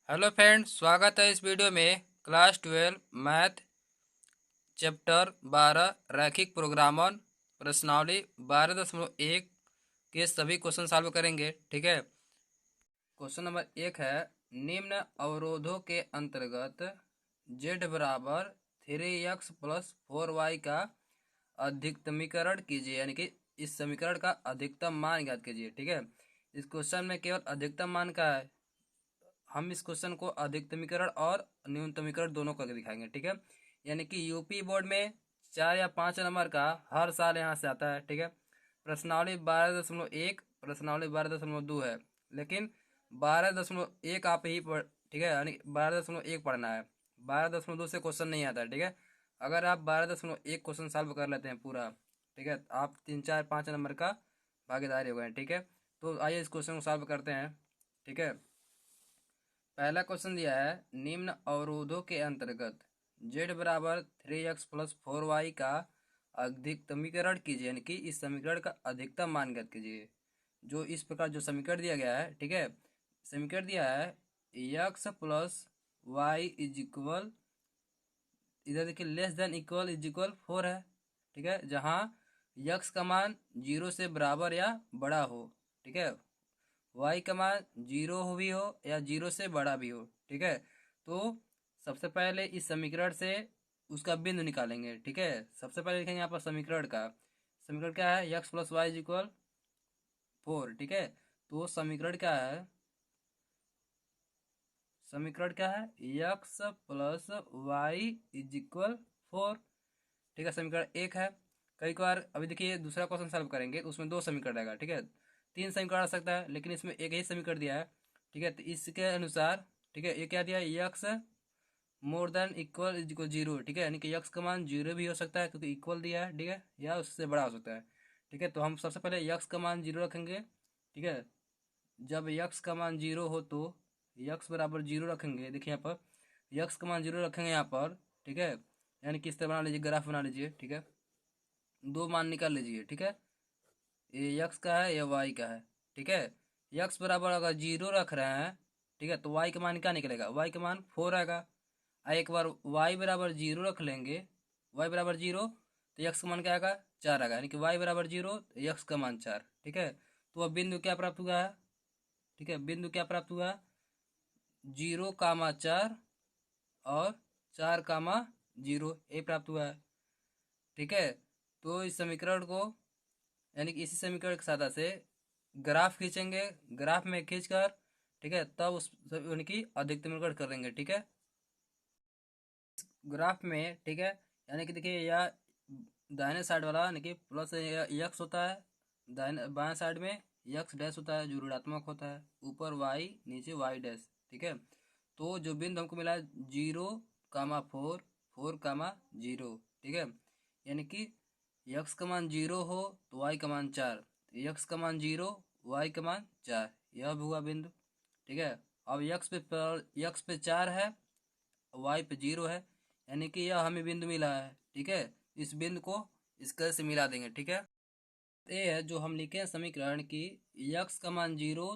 Hello friends, स्वागत है इस वीडियो में। क्लास 12 मैथ चैप्टर 12 रैखिक प्रोग्रामन प्रश्नावली 12.1 के सभी क्वेश्चन सॉल्व करेंगे। ठीक है। क्वेश्चन नंबर 1 है, निम्न अवरोधों के अंतर्गत z बराबर 3x प्लस 4y का अधिकतमीकरण कीजिए, यानी कि इस समीकरण का अधिकतम मान ज्ञात कीजिए। ठीक है। इस क्वेश्चन में केवल अधिकतम मान का है। हम इस क्वेश्चन को अधिकतमीकरण और न्यूनतमीकरण दोनों करके दिखाएंगे। ठीक है। यानी कि यूपी बोर्ड में 4 या 5 नंबर का हर साल यहाँ से आता है। ठीक है। प्रश्नावली 12.1 प्रश्नावली 12.2 है, लेकिन 12.1 आप ही पढ़। ठीक है, यानी 12.1 पढ़ना है। 12.2 से क्वेश्चन नहीं आता है। ठीक है। अगर आप 12.1 क्वेश्चन सॉल्व कर लेते हैं पूरा, ठीक है, आप 3 4 5 नंबर का भागीदारी हो गए। ठीक है। तो आइए इस क्वेश्चन को सॉल्व करते हैं। ठीक है। पहला क्वेश्चन दिया है, निम्न अवरोधों के अंतर्गत z बराबर 3x प्लस 4y का अधिकतमीकरण कीजिए, यानी कि इस समीकरण का अधिकतम मान ज्ञात कीजिए। जो इस प्रकार जो समीकरण दिया गया है, ठीक है, समीकरण दिया है x plus y is equal, इधर देखिए less than equal is equal 4 है। ठीक है, जहाँ यक्स का मान 0 से बराबर या बड़ा हो। ठीक है। वाई का मान 0 हो भी हो या 0 से बड़ा भी हो। ठीक है। तो सबसे पहले इस समीकरण से उसका बिंदु निकालेंगे। ठीक है। सबसे पहले लिखेंगे यहाँ पर समीकरण का समीकरण क्या है, x plus y is equal 4। ठीक है। तो समीकरण क्या है, समीकरण क्या है, x plus y is equal 4। ठीक है, समीकरण एक है। कई बार अभी देखिए दूसरा क्वेश्चन सॉल्व करेंगे तो उसमें दो समीकरण रहेगा। ठीक है, तीन समीकरण आ सकता है, लेकिन इसमें एक ही समीकरण दिया है। ठीक है, तो इसके अनुसार, ठीक है, ये क्या दिया है, x more than equal is equal 0। ठीक है, यानी कि यक्स का मान 0 भी हो सकता है क्योंकि इक्वल दिया है। ठीक है, या उससे बड़ा हो सकता है। ठीक है, तो हम सबसे पहले यक्स का मान 0 रखेंगे। ठीक है, जब यक्स का मान 0 हो तो यक्स बराबर 0 रखेंगे। देखिए यहाँ पर यक्स का मान 0 रखेंगे यहाँ पर। ठीक है, यानी किस तरह बना लीजिए, ग्राफ बना लीजिए। ठीक है, दो मान निकाल लीजिए। ठीक है, ये यक्स का है, ये वाई का है। ठीक है, यक्स बराबर अगर 0 रख रहे हैं, ठीक है, तो वाई का मान क्या निकलेगा, वाई का मान 4 आएगा। एक बार वाई बराबर 0 रख लेंगे, वाई बराबर 0, तो यक्स का मान क्या आएगा, 4 आएगा, यानी कि वाई बराबर 0, यक्स का मान 4। ठीक है, तो अब बिंदु क्या प्राप्त हुआ है, ठीक है, बिंदु क्या प्राप्त हुआ, 0, 4 और 4, 0 ये प्राप्त हुआ है। ठीक है, तो इस समीकरण को, यानी कि इसी समीकरण की सहायता से ग्राफ खींचेंगे। ग्राफ में खींचकर, ठीक है, तब उस यानी कि अधिकतमीकरण करेंगे। ठीक है, ग्राफ में, ठीक है, यानी कि देखिए यह दाहिने साइड वाला यानी कि प्लस यक्स होता है, दाहिने बाएं साइड में यक्स डैश होता है जो ऋणात्मक होता है, ऊपर वाई नीचे वाई डैश। ठीक है, तो जो बिंदु हमको मिला है 0, 4, 4, 0। ठीक है, यानी कि यक्स का मान 0 हो तो वाई का मान 4, यक्स का मान 0, वाई का मान 4, यह भी हुआ बिंदु। ठीक है, अब यक्स पे 4 है, वाई पे 0 है, यानी कि यह हमें बिंदु मिला है। ठीक है, इस बिंदु को इस तरह से मिला देंगे। ठीक है, ये है जो हम लिखे हैं समीकरण की, यक्स का मान 0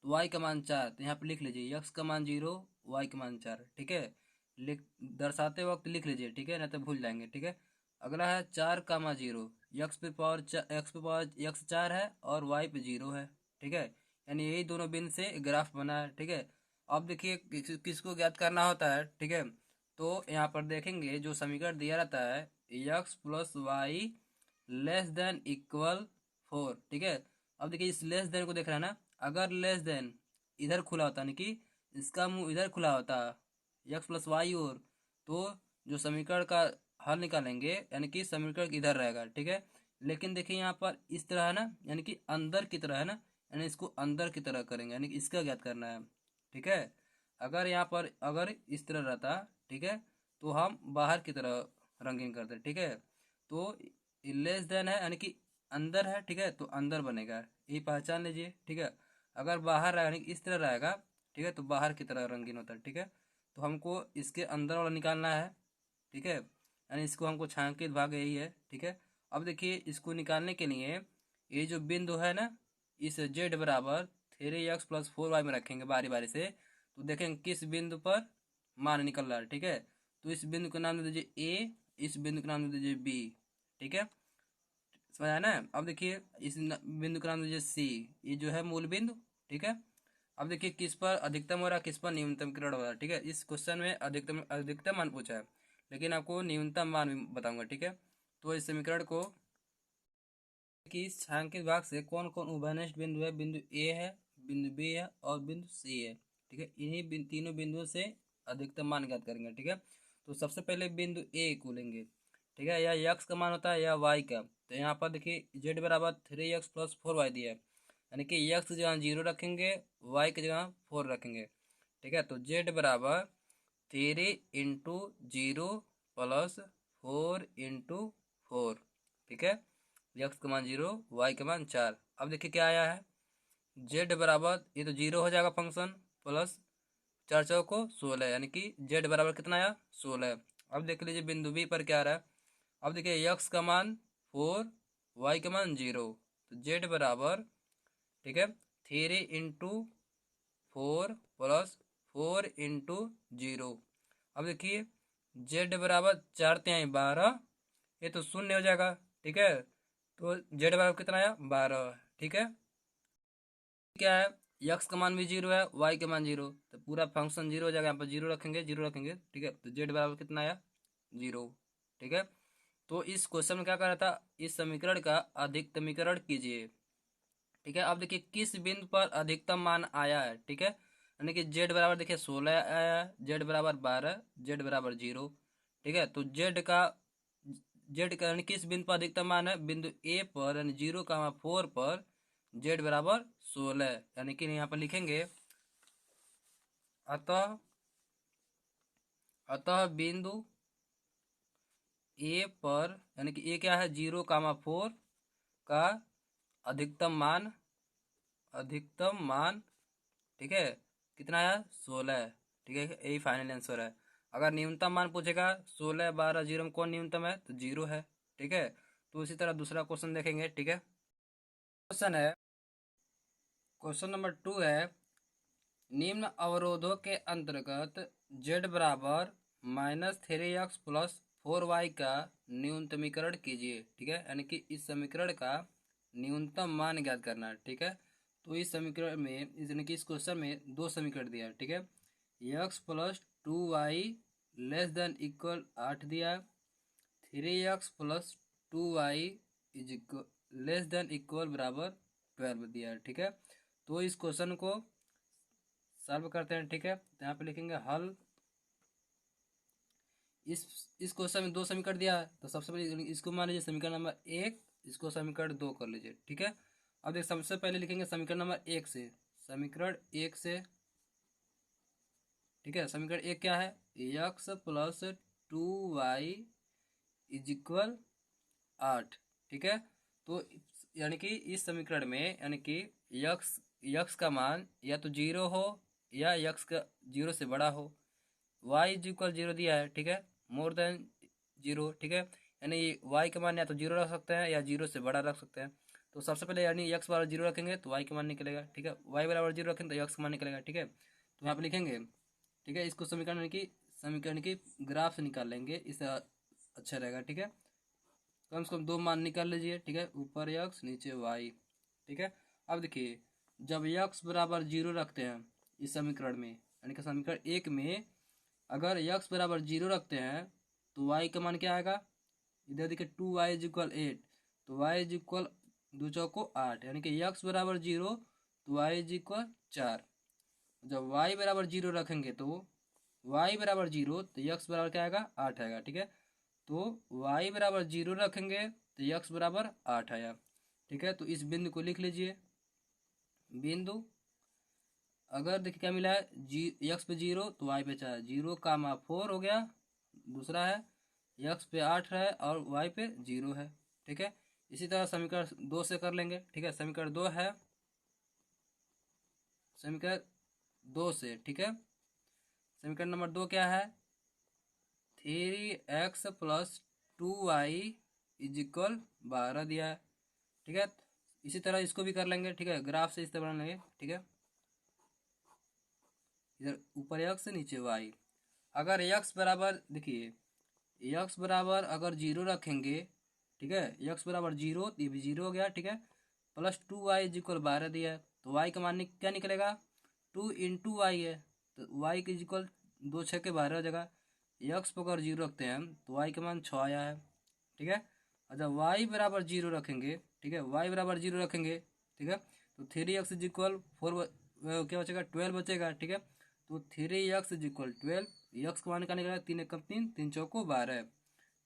तो वाई का मान 4, तो यहाँ पे लिख लीजिए यक्स का मान 0, वाई का मान 4। ठीक है, लिख दर्शाते वक्त लिख लीजिए। ठीक है, नहीं तो भूल जाएंगे। ठीक है, अगला है 4, 0, एक्स पे पावर यक्स 4 है और वाई पे 0 है। ठीक है, यानी यही दोनों बिंदु से ग्राफ बना है। ठीक है, अब देखिए किसको ज्ञात करना होता है। ठीक है, तो यहाँ पर देखेंगे जो समीकरण दिया रहता है, x plus y less than equal 4। ठीक है, अब देखिए इस लेस देन को देख रहे हैं ना, अगर लेस देन इधर खुला होता, यानी कि इसका मुंह इधर खुला होता, यक्स प्लस वाई, और तो जो समीकरण का हल निकालेंगे, यानी कि समीकरण इधर रहेगा। ठीक है, लेकिन देखिए यहाँ पर इस तरह है ना, यानी कि अंदर की तरह है ना, यानी इसको अंदर की तरह करेंगे, यानी कि इसका ज्ञात करना है। ठीक है, अगर यहाँ पर अगर इस तरह रहता, ठीक है, तो हम बाहर की तरह रंगीन करते। ठीक है, तो लेस देन है यानी कि अंदर है। ठीक है, तो अंदर बनेगा, ये पहचान लीजिए। ठीक है, अगर बाहर है यानी कि इस तरह रहेगा, ठीक है, तो बाहर की तरह रंगीन होता है। ठीक है, तो हमको इसके अंदर वाला निकालना है। ठीक है, यानी इसको हमको छायांकित भाग यही है। ठीक है, अब देखिए इसको निकालने के लिए ये जो बिंदु है ना, इस जेड बराबर 3x प्लस 4y में रखेंगे बारी बारी से, तो देखेंगे किस बिंदु पर मान निकल रहा है। ठीक है, तो इस बिंदु का नाम दे दीजिए ए, इस बिंदु का नाम दे दीजिए बी। ठीक है, समझ आया ना। अब देखिए इस बिंदु का नाम दीजिए सी, ये जो है मूल बिंदु। ठीक है, अब देखिए किस पर अधिकतम हो रहा है, किस पर न्यूनतम किरण हो रहा है। ठीक है, इस क्वेश्चन में अधिकतम अधिकतम मान पूछा है, लेकिन आपको न्यूनतम मान भी बताऊंगा। ठीक है, तो इस समीकरण को कि इस छायांकित भाग से कौन कौन उभयनिष्ठ बिंदु है, बिंदु ए है, बिंदु बी है और बिंदु सी है। ठीक है, इन्हीं तीनों बिंदुओं से अधिकतम मान ज्ञात करेंगे। ठीक है, तो सबसे पहले बिंदु ए को लेंगे। ठीक है, या यक्स का मान होता है या वाई का। तो यहाँ पर देखिए जेड बराबर 3x+4y दिया है, यानी कि यक्स की जगह 0 रखेंगे, वाई की जगह 4 रखेंगे। ठीक है, तो जेड बराबर 3 × 0 + 4 × 4। ठीक है, यक्स का मान 0, वाई का मान 4। अब देखिए क्या आया है, जेड बराबर ये तो 0 हो जाएगा फंक्शन, प्लस 4 चौको 16, यानी कि जेड बराबर कितना आया 16। अब देख लीजिए बिंदु बी पर क्या आ रहा है। अब देखिए यक्स का मान 4, वाई का मान 0, तो जेड बराबर, ठीक है, 3 × 4 + 4 × 0। अब देखिए जेड बराबर 4×3 = 12, ये तो शून्य हो जाएगा। ठीक है, तो जेड बराबर कितना आया 12। ठीक है, क्या है, यक्स का मान भी 0 है, वाई का मान 0, तो पूरा फंक्शन 0 हो जाएगा। यहाँ पर 0 रखेंगे, 0 रखेंगे। ठीक है, तो जेड बराबर कितना आया 0। ठीक है, तो इस क्वेश्चन में क्या कर रहा था, इस समीकरण का अधिकतमीकरण कीजिए। ठीक है, अब देखिए किस बिंदु पर अधिकतम मान आया है। ठीक है, यानी कि जेड बराबर देखिए 16 आया है, जेड बराबर 12, जेड बराबर 0। ठीक है, तो जेड का यानी किस बिंदु पर अधिकतम मान है, बिंदु ए पर, यानी 0,4 पर जेड बराबर 16, यानी कि यहाँ पर लिखेंगे अतः अतः बिंदु ए पर, यानी कि ए क्या है 0,4 का अधिकतम मान, ठीक है, कितना है 16। ठीक है, यही फाइनल आंसर है। अगर न्यूनतम मान पूछेगा 16, 12, 0 में कौन न्यूनतम है, तो 0 है। ठीक है, तो इसी तरह दूसरा क्वेश्चन देखेंगे। ठीक है, क्वेश्चन नंबर 2 है, निम्न अवरोधों के अंतर्गत z बराबर -3x + 4y का न्यूनतमीकरण कीजिए। ठीक है, यानी कि इस समीकरण का न्यूनतम मान ज्ञात करना है। ठीक है, तो इस समीकरण में यानी कि इस क्वेश्चन में दो समीकरण दिया है। ठीक है, x + 2y < 8 दिया है, 3x + 2y < 12 दिया है। ठीक है, तो इस क्वेश्चन को सॉल्व करते हैं। ठीक है, तो यहाँ पे लिखेंगे हल। इस क्वेश्चन में दो समीकरण दिया है, तो सबसे पहले इसको मान लीजिए समीकरण नंबर 1, इसको समीकरण 2 कर लीजिए। ठीक है, अब देख सबसे पहले लिखेंगे समीकरण नंबर 1 से, समीकरण 1 से। ठीक है, समीकरण 1 क्या है, x + 2y = 8। ठीक है, तो यानी कि इस समीकरण में यानी कि यक्स का मान या तो 0 हो या यक्स का 0 से बड़ा हो, y = 0 दिया है। ठीक है, मोर देन 0। ठीक है, यानी y का मान या तो 0 रख सकते हैं या 0 से बड़ा रख सकते हैं। तो सबसे पहले यानी x बराबर 0 रखेंगे तो y का मान निकलेगा। ठीक है, y बराबर 0 रखेंगे तो x का मान निकलेगा। ठीक है, तो यहाँ पे लिखेंगे। ठीक है, इसको समीकरण की ग्राफ निकाल लेंगे, इससे अच्छा रहेगा। ठीक है, कम से कम दो मान निकाल लीजिए। ठीक है, ऊपर x नीचे y। ठीक है, अब देखिए जब x बराबर 0 रखते हैं इस समीकरण में, यानी कि समीकरण 1 में अगर x बराबर 0 रखते हैं तो y का मान क्या आएगा, इधर देखिए 2y = 8, तो y = 2 चौको 8, यानी कि x बराबर 0 तो y = 4। जब y बराबर 0 रखेंगे तो y बराबर 0 तो x बराबर क्या आएगा 8 आएगा। ठीक है, तो y बराबर 0 रखेंगे तो x बराबर 8 आया। ठीक है, तो इस बिंदु को लिख लीजिए। बिंदु अगर देखिए क्या मिला है, x पे 0 तो y पे 4, 0,4 हो गया। दूसरा है x पे 8 है और y पे 0 है। ठीक है, इसी तरह समीकरण 2 से कर लेंगे। ठीक है, समीकरण 2 है, समीकरण 2 से। ठीक है, समीकरण नंबर 2 क्या है, 3x + 2y = 12 दिया है। ठीक है, इसी तरह इसको भी कर लेंगे। ठीक है, ग्राफ से इस तरह बना लेंगे। ठीक है, इधर ऊपर x नीचे y। अगर x बराबर देखिए x बराबर अगर 0 रखेंगे, ठीक है, x बराबर 0, ये भी 0 हो गया, ठीक है, प्लस 2y इज इक्वल 12 दिया है, तो y का मान क्या निकलेगा, 2 इंटू वाई है, तो y के इक्वल 2 6 के 12 हो जाएगा। x पर अगर 0 रखते हैं हम तो y का मान 6 आया है, ठीक है। अच्छा y बराबर 0 रखेंगे, ठीक है, y बराबर 0 रखेंगे, ठीक है, तो 3x इज इक्वल 4 क्या बचेगा, 12 बचेगा, ठीक है। तो 3x इज इक्वल 12, यक्स का मान क्या निकलेगा, 3 एकम 3, 3 चौको 12,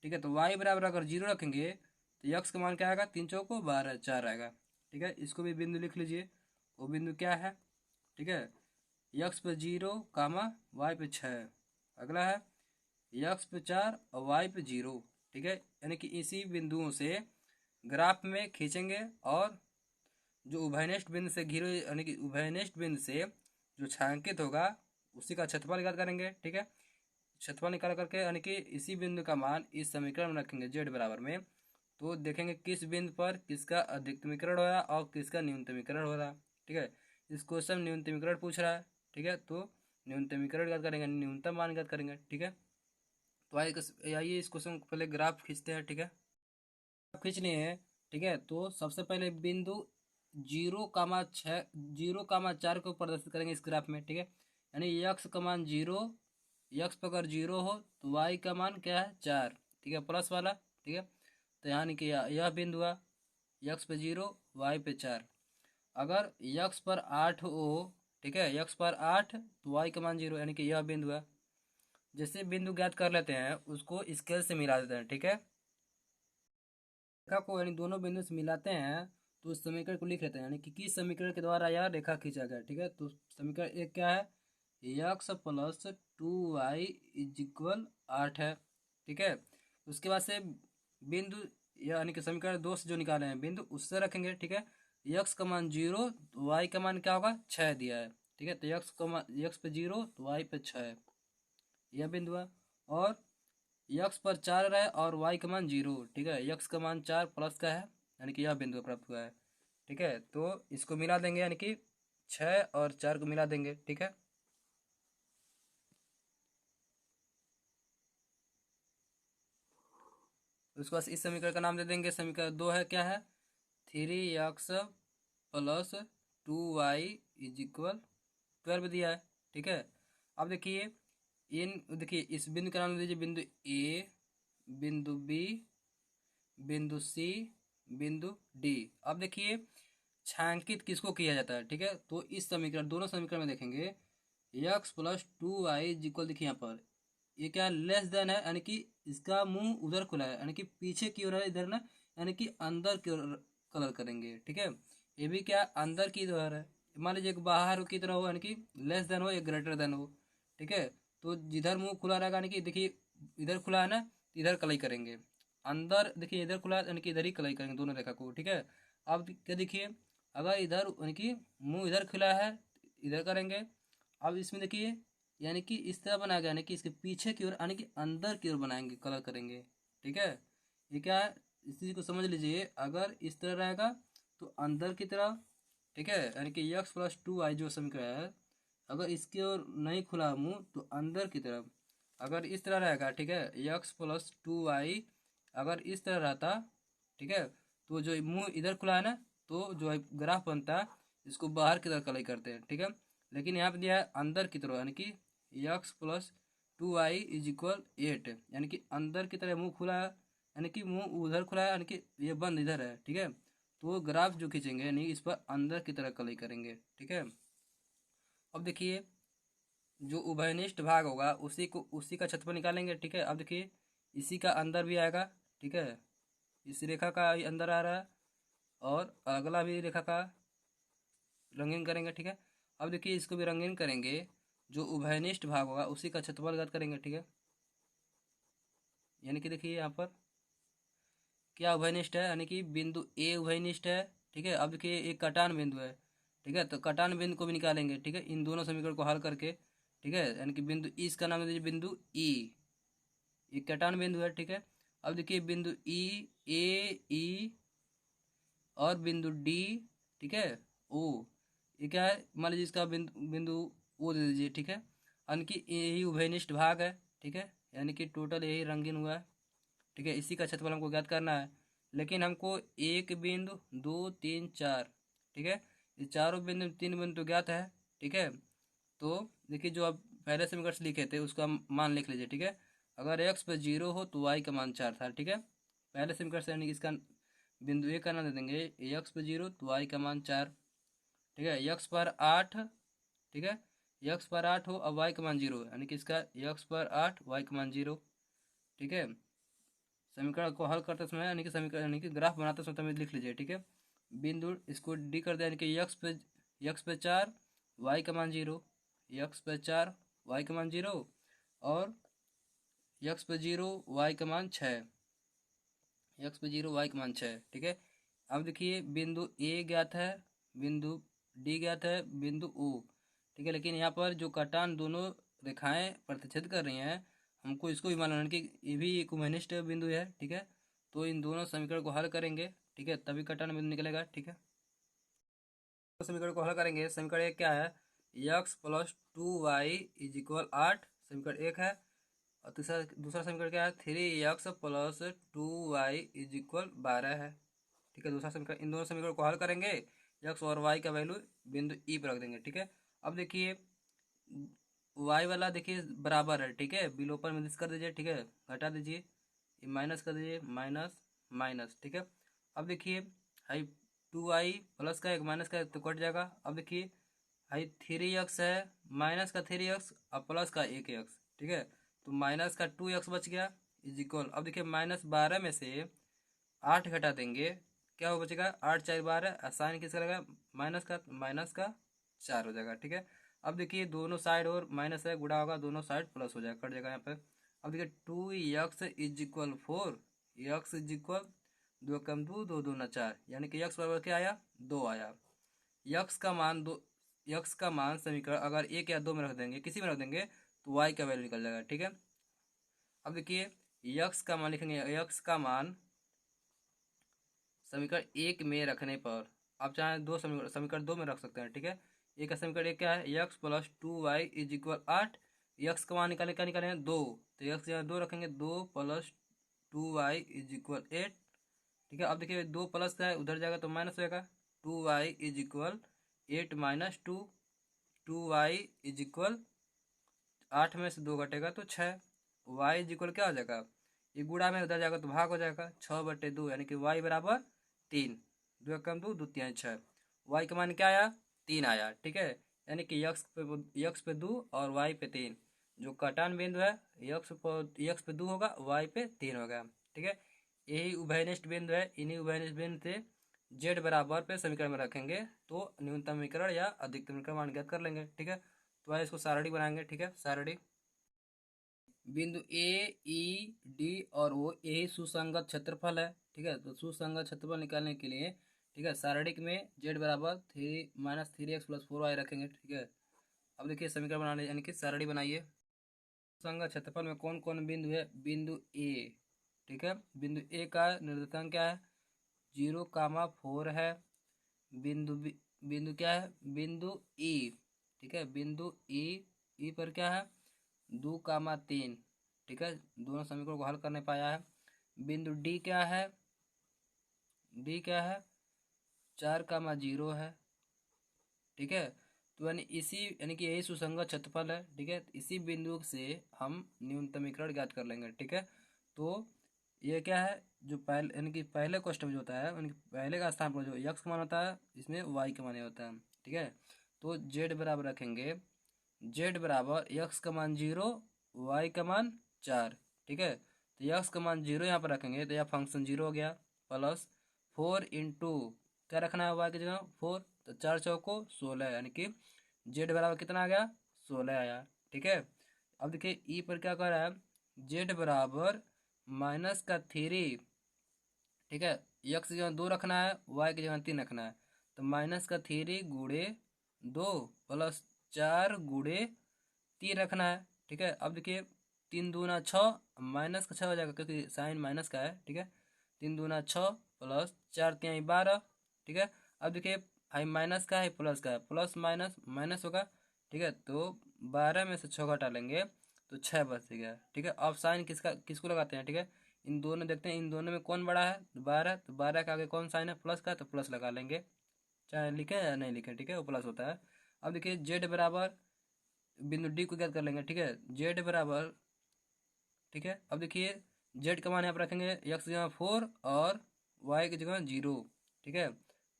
ठीक है। तो y बराबर अगर 0 रखेंगे तो यक्स का मान क्या आएगा, 3 चौको 12, 4 आएगा, ठीक है। इसको भी बिंदु लिख लीजिए, वो बिंदु क्या है, ठीक है, यक्स पे 0 कामा वाई पे 6, अगला है यक्स पे 4 और वाई पे 0, ठीक है। यानी कि इसी बिंदुओं से ग्राफ में खींचेंगे और जो उभयनिष्ठ बिंदु से घिरे यानी कि उभयनिष्ठ बिंदु से जो छायांकित होगा उसी का क्षेत्रफल ज्ञात करेंगे, ठीक है। क्षेत्रफल निकाल करके यानी कि इसी बिंदु का मान इस समीकरण में रखेंगे जेड बराबर में, तो देखेंगे किस बिंदु पर किसका अधिकतमीकरण हो रहा है और किसका न्यूनतमीकरण हो रहा है, ठीक है। इस क्वेश्चन न्यूनतमीकरण पूछ रहा है, ठीक है, तो न्यूनतमीकरण ज्ञात करेंगे, न्यूनतम मान ज्ञात करेंगे, ठीक है। तो आइए इस क्वेश्चन को पहले ग्राफ खींचते हैं, ठीक है। खींचनी है, ठीक है, तो सबसे पहले बिंदु 0, 6, 0, 4 को प्रदर्शित करेंगे इस ग्राफ में, ठीक है। यानी यक्स का मान 0, यक्स पर अगर 0 हो तो वाई का मान क्या है, 4, ठीक है, प्लस वाला, ठीक है। तो यानी कि यह बिंदु हुआ यक्स पे 0, वाई पे 4। अगर यक्स पर 8 हो, ठीक है, यक्स पर 8 तो वाई का मान 0, यानी कि यह बिंदु है। जैसे बिंदु ज्ञात कर लेते हैं उसको स्केल से मिला देते हैं, ठीक है। रेखा को यानी दोनों बिंदु से मिलाते हैं तो उस समीकरण को लिख लेते हैं, यानी कि किस समीकरण के द्वारा यह रेखा खींचा गया, ठीक है। तो समीकरण एक क्या है, x plus 2y is equal 8 है, ठीक है। उसके बाद से बिंदु यानी कि समीकरण 2 से जो निकाले हैं बिंदु उससे रखेंगे, ठीक है। यक्स का मान 0 तो वाई का मान क्या होगा, 6 दिया है, ठीक है। तो यक्स का मान यक्स पे 0 तो वाई पे 6, यह बिंदु है। और यक्स पर 4 रहे और वाई का मान 0, ठीक है, यक्स का मान 4 प्लस का है, यानी कि यह बिंदु प्राप्त हुआ है, ठीक है। तो इसको मिला देंगे यानी कि 6 और 4 को मिला देंगे, ठीक है। उसके बाद इस समीकरण का नाम दे देंगे, समीकरण 2 है क्या है, 3x plus 2y is equal 12 दिया है, ठीक है। अब देखिए देखिए इस बिंदु का नाम दीजिए, बिंदु ए, बिंदु बी, बिंदु सी, बिंदु डी। अब देखिए छायांकित किसको किया जाता है, ठीक है। तो इस समीकरण दोनों समीकरण में देखेंगे यक्स प्लस 2y इक्वल, देखिए यहाँ पर ये क्या लेस देन है, यानी कि इसका मुंह उधर खुला है, यानी कि पीछे की ओर है इधर ना, यानी कि अंदर की ओर कलर करेंगे, ठीक है। ये भी क्या अंदर की ओर है, मान लीजिए बाहर की तरह हो, यानी कि लेस देन हो या ग्रेटर देन हो, ठीक है। तो जिधर मुंह खुला रहेगा यानी कि देखिए इधर खुला है ना, इधर कलई करेंगे, अंदर देखिए इधर खुला है यानी कि इधर ही कलई करेंगे दोनों रेखा को, ठीक है। अब क्या देखिए अगर इधर यानी कि मुंह इधर खुला है इधर करेंगे। अब इसमें देखिए यानी कि इस तरह बनाया गया, यानी कि इसके पीछे की ओर यानी कि अंदर की ओर बनाएंगे, कलर करेंगे, ठीक है। ये क्या है इस चीज को समझ लीजिए, अगर इस तरह रहेगा तो अंदर की तरफ, ठीक है, यानी कि यक्स प्लस 2y जो समीकरण है, अगर इसकी ओर नहीं खुला मुंह तो अंदर की तरफ। अगर इस तरह रहेगा, ठीक है, यक्स प्लस 2y अगर इस तरह रहता, ठीक है, तो जो मुंह इधर खुला है ना, तो जो है ग्राफ बनता है इसको बाहर की तरफ कलई करते हैं, ठीक है। लेकिन यहाँ पे दिया है अंदर की तरफ, यानी कि x plus 2y is equal 8, यानी कि अंदर की तरह मुंह खुला है, यानी कि मुंह उधर खुला है, यानी कि ये बंद इधर है, ठीक है। तो ग्राफ जो खींचेंगे यानी इस पर अंदर की तरह कलई करेंगे, ठीक है। अब देखिए जो उभयनिष्ठ भाग होगा उसी का क्षेत्रफल निकालेंगे, ठीक है। अब देखिए इसी का अंदर भी आएगा, ठीक है, इस रेखा का भी अंदर आ रहा है और अगला भी रेखा का रंगीन करेंगे, ठीक है। अब देखिए इसको भी रंगीन करेंगे, जो उभयनिष्ठ भाग होगा उसी का क्षेत्रफल ज्ञात करेंगे, ठीक है। यानी कि देखिए यहाँ पर क्या उभयनिष्ठ है, यानी कि बिंदु ए उभयनिष्ठ है, ठीक है। अब देखिए एक कटान बिंदु है, ठीक है, तो कटान बिंदु को भी निकालेंगे, ठीक है, इन दोनों समीकरण को हल करके, ठीक है। यानी कि बिंदु ई इसका नाम दे दीजिए बिंदु ई, ये कटान बिंदु है, ठीक है। अब देखिए बिंदु ई, ए ई और बिंदु डी, ठीक है, ओ, ये क्या है मान लीजिए इसका बिंदु बिंदु वो दे दीजिए, ठीक है। यानी कि यही उभयनिष्ठ भाग है, ठीक है, यानी कि टोटल यही रंगीन हुआ है, ठीक है। इसी का क्षेत्रफल हमको ज्ञात करना है, लेकिन हमको एक बिंदु, दो, तीन, चार, ठीक है, ये चारों बिंदु, तीन बिंदु तो ज्ञात है, ठीक है। तो देखिए, जो आप पहले समीकरण से लिखे थे उसका मान लिख लीजिए, ठीक है। अगर एक्स पे 0 हो तो वाई का मान 4 था, ठीक है। पहले समीकरण से यानी कि इसका बिंदु ए का नाम दे देंगे, एक्स पे 0 तो वाई का मान 4, ठीक है। यक्स पर 8, ठीक है, यक्स पर 8 हो अब वाई का मान 0 यानी कि इसका यक्स पर 8 वाई का मान 0, ठीक है। समीकरण को हल करते समय यानी कि समीकरण यानी कि ग्राफ बनाते समय तमिज लिख लीजिए, ठीक है। बिंदु इसको डी कर दिया, यानी कि यक्स पे 4 वाई का मान 0, यक्स पे 4 वाई का मान 0, और यक्स पे 0 वाई का मान 6, यक्स पे 0 वाई का मान 6, ठीक है। अब देखिए, बिंदु ए ज्ञात है, बिंदु डी ज्ञात है, बिंदु ओ, ठीक है, लेकिन यहाँ पर जो कटान दोनों रेखाएं प्रतिच्छेद कर रही हैं, हमको इसको भी मालूम है कि ये भी एक उभयनिष्ठ बिंदु है, ठीक है। तो इन दोनों समीकरण को हल करेंगे, ठीक है, तभी कटान बिंदु निकलेगा, ठीक है। तो समीकरण को हल करेंगे, समीकरण एक क्या है, x plus 2 y is equal 8, समीकरण एक है। और दूसरा समीकरण क्या है, 3 x plus 2 y is equal 12 है, ठीक है, दूसरा समीकरण। इन दोनों समीकरण को हल करेंगे, एक्स और वाई का वैल्यू बिंदु ई पर रख देंगे, ठीक है। अब देखिए, वाई वाला देखिए बराबर है, ठीक है, विलोपन में कर दीजिए, ठीक है, घटा दीजिए, ये माइनस कर दीजिए, माइनस माइनस, ठीक है। अब देखिए, हाई 2 वाई प्लस का एक माइनस का एक तो कट जाएगा। अब देखिए, हाई 3 एक्स है, माइनस का 3 एक्स और प्लस का 1 एक्स, ठीक है, तो माइनस का 2 एक्स बच गया इज इक्वल। अब देखिए, -12 में से 8 घटा देंगे, क्या हो बचेगा, 8 4 12, साइन किसका लगेगा, माइनस का 4 हो जाएगा, ठीक है। अब देखिए, दोनों साइड और माइनस है, गुणा होगा, दोनों साइड प्लस हो जाएगा, कट जाएगा यहाँ पे। अब देखिए, 2 x is equal 4, x is equal 2 कम 2, 2 दूना 4, यानी कि एक्स बराबर क्या आया, 2 आया। यक्स का मान दो, यक्स का मान समीकरण अगर एक या दो में रख देंगे, किसी में रख देंगे, तो वाई का वैल्यू निकल जाएगा, ठीक है। अब देखिए, यक्स का मान लिखेंगे, यक्स का मान समीकरण एक में रखने पर, आप चाहे दो समीकरण दो में रख सकते हैं, ठीक है। एक का समीकरण एक क्या है, x plus 2 y is equal 8, x का मान निकाले, क्या निकाले, 2, तो यक्स जगह 2 रखेंगे, 2 प्लस 2 वाई इज इक्वल 8, ठीक है। अब देखिए, 2 प्लस का है, उधर जाएगा तो माइनस होगा, 2 y is equal 8 minus 2, 2 y is equal 8 में से 2 घटेगा तो 6, वाई इज इक्वल क्या हो जाएगा, ये गुणा में उधर जाएगा तो भाग हो जाएगा, 6/2, यानी कि वाई बराबर 3, 2 कम 2, 2 3 6, वाई का मान क्या आया, 3 आया, ठीक है। यानी कि यक्स पे 2 और वाई पे 3, जो कटान बिंदु है, यक्स पे 2 होगा, वाई पे 3 होगा, ठीक है। यही उभयनिष्ठ बिंदु है, इन्हीं उभयनिष्ठ बिंदु से जेड बराबर पे समीकरण में रखेंगे तो न्यूनतम समीकरण या अधिकतम समीकरण मान ज्ञात कर लेंगे, ठीक है। तो आइए इसको सारणी बनाएंगे, ठीक है, सारणी। बिंदु ए, ई, डी और ओ यही सुसंगत क्षेत्रफल है, ठीक है। तो सुसंगत क्षेत्रफल निकालने के लिए, ठीक है, सारणिक में जेड बराबर -3x + 4y रखेंगे, ठीक है। अब देखिए, समीकरण बनाने यानी कि सारणी बनाइए। सुसंगत क्षेत्रफल में कौन कौन बिंदु है, बिंदु ए, ठीक है, बिंदु ए का निर्देशांक क्या है, 0, 4 है। बिंदु बिंदु क्या है, बिंदु ई, ठीक है, बिंदु ई, ई पर क्या है, 2, 3, ठीक है, दोनों समीकरण को हल करने पाया है। बिंदु डी क्या है, डी क्या है, 4, 0 है, ठीक है। तो यानी कि यही सुसंगत क्षेत्रफल है, ठीक है। इसी बिंदु से हम न्यूनतमीकरण ज्ञात कर लेंगे, ठीक है। तो ये क्या है, जो पहले यानी कि पहले क्वेश्चन में जो होता है, यानी कि पहले का स्थान पर जो यक्स का मान होता है, इसमें वाई का मान होता है, ठीक है। तो जेड बराबर रखेंगे, जेड बराबर यक्स का मान 0, वाई का मान 4, ठीक है। तो यक्स का मान 0 यहाँ पर रखेंगे तो यह फंक्शन 0 हो गया, प्लस 4 × क्या रखना है, वाई की जगह 4, तो 4 × 4 = 16, यानी कि जेड बराबर कितना आ गया, 16 आया, ठीक है। अब देखिए, ई पर क्या कर रहा है, जेड बराबर -3, ठीक है, यक्स की जगह 2 रखना है, वाई की जगह 3 रखना है, तो -3 गुणे 2 प्लस 4 गुणे 3 रखना है, ठीक है। अब देखिए, 3 दूना 6, माइनस का 6 हो जाएगा क्योंकि साइन माइनस का है, ठीक है। 3 दूना 6 प्लस 4 × 3 = 12, ठीक है। अब देखिए, हाई माइनस का है, प्लस का है, प्लस माइनस माइनस होगा, ठीक है। तो 12 में से 6 घटा लेंगे तो 6 बच गया, ठीक है। अब साइन किसको लगाते हैं, ठीक है। इन दोनों देखते हैं, इन दोनों में कौन बड़ा है, 12, तो 12 के आगे कौन साइन है, प्लस का, तो प्लस लगा लेंगे, चाहे लिखे या नहीं लिखे, ठीक है, वो प्लस होता है। अब देखिए जेड बराबर, बिंदु डी को ज्ञात कर लेंगे, ठीक है। जेड बराबर, ठीक है। अब देखिए जेड का मान यहाँ पर रखेंगे, एक्स की जगह 4 और वाई की जगह 0, ठीक है।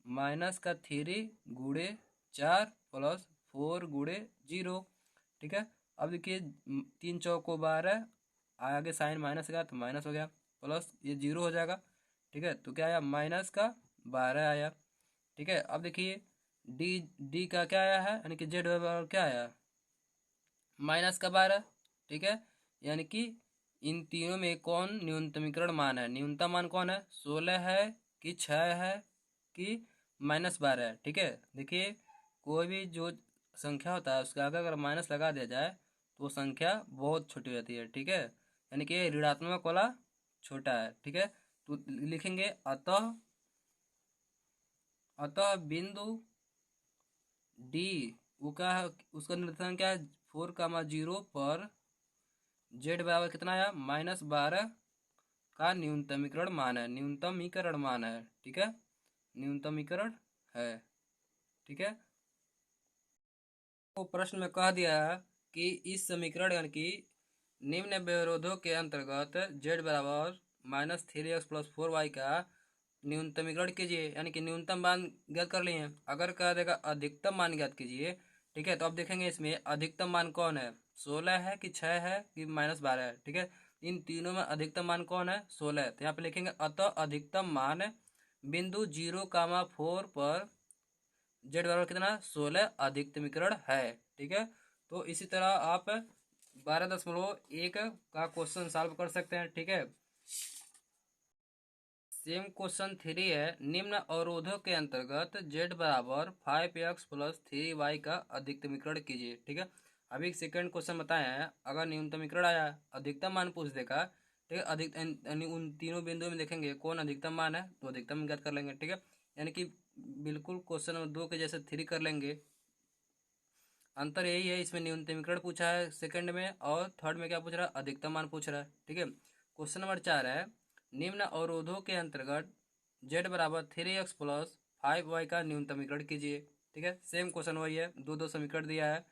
माइनस का 3 गुड़े 4 प्लस 4 गुड़े 0, ठीक है। अब देखिए 3 चौको 12, आगे साइन माइनस का तो माइनस हो गया, प्लस ये 0 हो जाएगा, ठीक है। तो क्या आया, माइनस का 12 आया, ठीक है। अब देखिए डी डी का क्या आया है, यानी कि जेड बराबर क्या आया, माइनस का 12, ठीक है। यानी कि इन तीनों में कौन न्यूनतमीकरण मान है, न्यूनतम मान कौन है, 16 है कि 6 है कि -12 है, ठीक है। देखिए कोई भी जो संख्या होता है उसके आगे अगर माइनस लगा दिया जाए तो वो संख्या बहुत छोटी हो जाती है, ठीक है। यानी कि ऋणात्मक वाला छोटा है, ठीक है। तो लिखेंगे अतः, अतः बिंदु डी, वो क्या है, उसका निर्धारण क्या है, 4, 0 पर जेड बराबर कितना आया, -12 का न्यूनतमीकरण मान है, न्यूनतमीकरण मान है, ठीक है, न्यूनतमीकरण है, ठीक है। तो प्रश्न में कह दिया है कि इस समीकरण यानी कि निम्न व्यवरोधों के अंतर्गत जेड बराबर -3x + 4y का न्यूनतमीकरण कीजिए, यानी कि न्यूनतम मान ज्ञात कर लिए हैं। अगर कह देगा अधिकतम मान ज्ञात कीजिए, ठीक है, तो अब देखेंगे इसमें अधिकतम मान कौन है, 16 है कि 6 है कि -12 है, ठीक है। इन तीनों में अधिकतम मान कौन है, 16 है। तो यहाँ पे लिखेंगे अतः अधिकतम मान बिंदु 0, 4 पर जेड बराबर कितना, 16 अधिकतमीकरण है, ठीक है। तो इसी तरह आप 12.1 का क्वेश्चन सॉल्व कर सकते हैं, ठीक है। सेम क्वेश्चन 3 है, निम्न अवरोधों के अंतर्गत z बराबर 5x + 3y का अधिकतमीकरण कीजिए, ठीक है। अभी सेकंड क्वेश्चन बताए हैं, अगर न्यूनतमीकरण आया अधिकतम मान पूछ देगा, ठीक है, अधिक यानी उन तीनों बिंदुओं में देखेंगे कौन अधिकतम मान है तो अधिकतम ज्ञात कर लेंगे, ठीक है। यानी कि बिल्कुल क्वेश्चन नंबर 2 के जैसे 3 कर लेंगे। अंतर यही है, इसमें न्यूनतमीकरण पूछा है सेकंड में, और थर्ड में क्या पूछ रहा है, अधिकतम मान पूछ रहा है, ठीक है। क्वेश्चन नंबर 4 है, निम्न अवरोधों के अंतर्गत z बराबर 3x + 5y का न्यूनतमीकरण कीजिए, ठीक है। सेम क्वेश्चन वही है, दो दो समीकरण दिया है।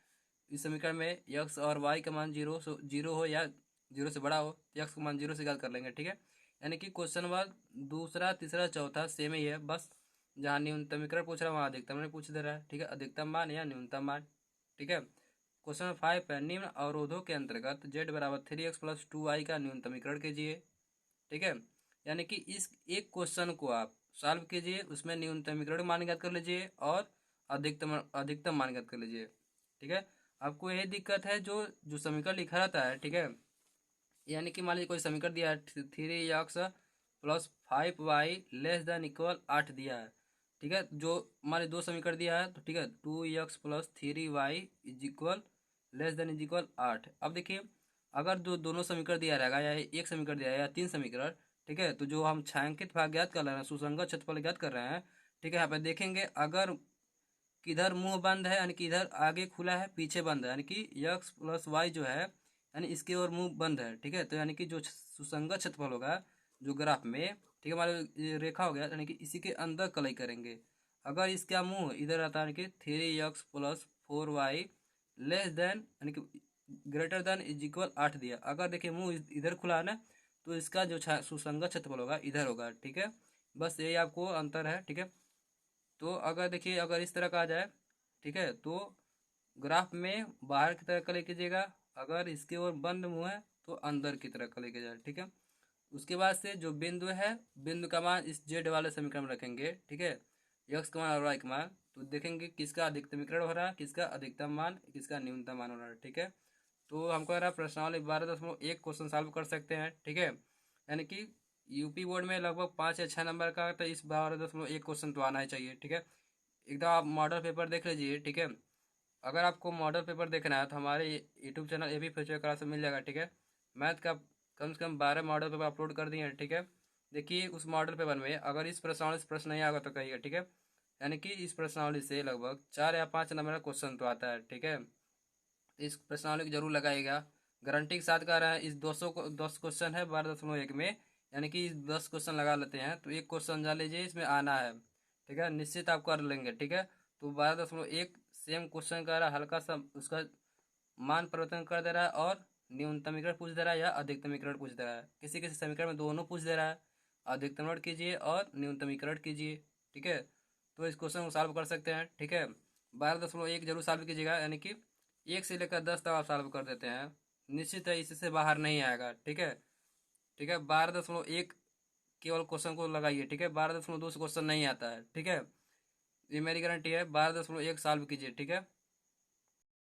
इस समीकरण में x और y का मान जीरो हो या 0 से बड़ा हो, x का मान 0 से ज्ञात कर लेंगे, ठीक है। यानी कि क्वेश्चन नंबर दूसरा तीसरा चौथा सेम ही है, बस जहाँ न्यूनतमीकरण पूछ रहा है वहाँ अधिकतम नहीं पूछ दे रहा है, ठीक है, अधिकतम मान या न्यूनतम मान, ठीक है। क्वेश्चन नंबर 5 है, निम्न अवरोधों के अंतर्गत z बराबर 3x + 2y का न्यूनतमीकरण कीजिए, ठीक है। यानी कि इस एक क्वेश्चन को आप सॉल्व कीजिए, उसमें न्यूनतमीकरण मान ज्ञात कर लीजिए और अधिकतम अधिकतम मान ज्ञात कर लीजिए, ठीक है। आपको यही दिक्कत है, जो जो समीकरण लिखा रहता है, ठीक है। यानी कि मान लीजिए कोई समीकरण दिया है, 3x + 5y < 8 दिया है, ठीक है। जो मान लीजिए दो समीकरण दिया है तो ठीक है, 2x + 3y < 8। अब देखिए अगर दोनों समीकरण दिया रहेगा या एक समीकरण दिया है या तीन समीकरण, ठीक है, तो जो हम छायांकित भाग ज्ञात कर रहे हैं, सुसंगत क्षेत्रफल ज्ञात कर रहे हैं, ठीक है। यहाँ पे देखेंगे अगर किधर मुंह बंद है, यानी कि इधर आगे खुला है पीछे बंद है, यानी कि x + y जो है यानी इसकी ओर मुंह बंद है, ठीक है। तो यानी कि जो सुसंगत क्षेत्रफल होगा जो ग्राफ में, ठीक है, हमारे ये रेखा हो गया, यानी कि इसी के अंदर कलई करेंगे। अगर इसका मुंह इधर आता है, यानी कि 3x + 4y यानी कि > 8 दिया, अगर देखिए मुंह इधर खुला है ना, तो इसका जो सुसंगत क्षेत्रफल होगा इधर होगा, ठीक है। बस यही आपको अंतर है, ठीक है। तो अगर देखिए अगर इस तरह का आ जाए, ठीक है, तो ग्राफ में बाहर की तरह का लेके कीजिएगा, अगर इसके ओर बंद मुंह है तो अंदर की तरह का लेके जाए, ठीक है। उसके बाद से जो बिंदु है, बिंदु का मान इस जेड वाले समीकरण में रखेंगे, ठीक है, एक्स का मान और वाई का मान, तो देखेंगे किसका अधिकतमीकरण हो रहा है, किसका अधिकतम मान, किसका न्यूनतम मान हो रहा है, ठीक है। तो हमको रहा प्रश्नावली 12.1 क्वेश्चन सॉल्व कर सकते हैं, ठीक है। यानी कि यूपी बोर्ड में लगभग 5 या 6 नंबर का, तो इस 12.1 क्वेश्चन तो आना ही चाहिए, ठीक है। एकदम आप मॉडल पेपर देख लीजिए, ठीक है। अगर आपको मॉडल पेपर देखना है तो हमारे YouTube channel A B future class में मिल जाएगा, ठीक है। मैथ का कम से कम 12 मॉडल पेपर अपलोड कर दिए हैं, ठीक है। देखिए उस मॉडल पेपर में अगर इस प्रश्नावली से प्रश्न नहीं आएगा तो कहिए, ठीक है। यानी कि इस प्रश्नावली से लगभग 4 या 5 नंबर का क्वेश्चन तो आता है, ठीक है। इस प्रश्नावली को जरूर लगाइएगा। गारंटी के साथ कह रहा है इस 10 क्वेश्चन है 12.1 में, यानी कि 10 क्वेश्चन लगा लेते हैं तो एक क्वेश्चन जान लीजिए इसमें आना है, ठीक है, निश्चित आप कर लेंगे, ठीक है। तो 12.1 सेम क्वेश्चन कह रहा है, हल्का सा उसका मान परिवर्तन कर दे रहा है और न्यूनतमीकरण पूछ दे रहा है या अधिकतमीकरण पूछ दे रहा है। किसी किसी समीकरण में दोनों पूछ दे रहा है, अधिकतमीकरण कीजिए और न्यूनतमीकरण कीजिए, ठीक है। तो इस क्वेश्चन को सॉल्व कर सकते हैं, ठीक है। 12.1 जरूर सॉल्व कीजिएगा, यानी कि 1 से लेकर 10 तक आप सॉल्व कर देते हैं, निश्चित है इससे बाहर नहीं आएगा, ठीक है। ठीक है, 12.1 केवल क्वेश्चन को लगाइए, ठीक है। 12.2 से क्वेश्चन नहीं आता है, ठीक है। ये मेरी गारंटी है, 12.1 सॉल्व कीजिए, ठीक है।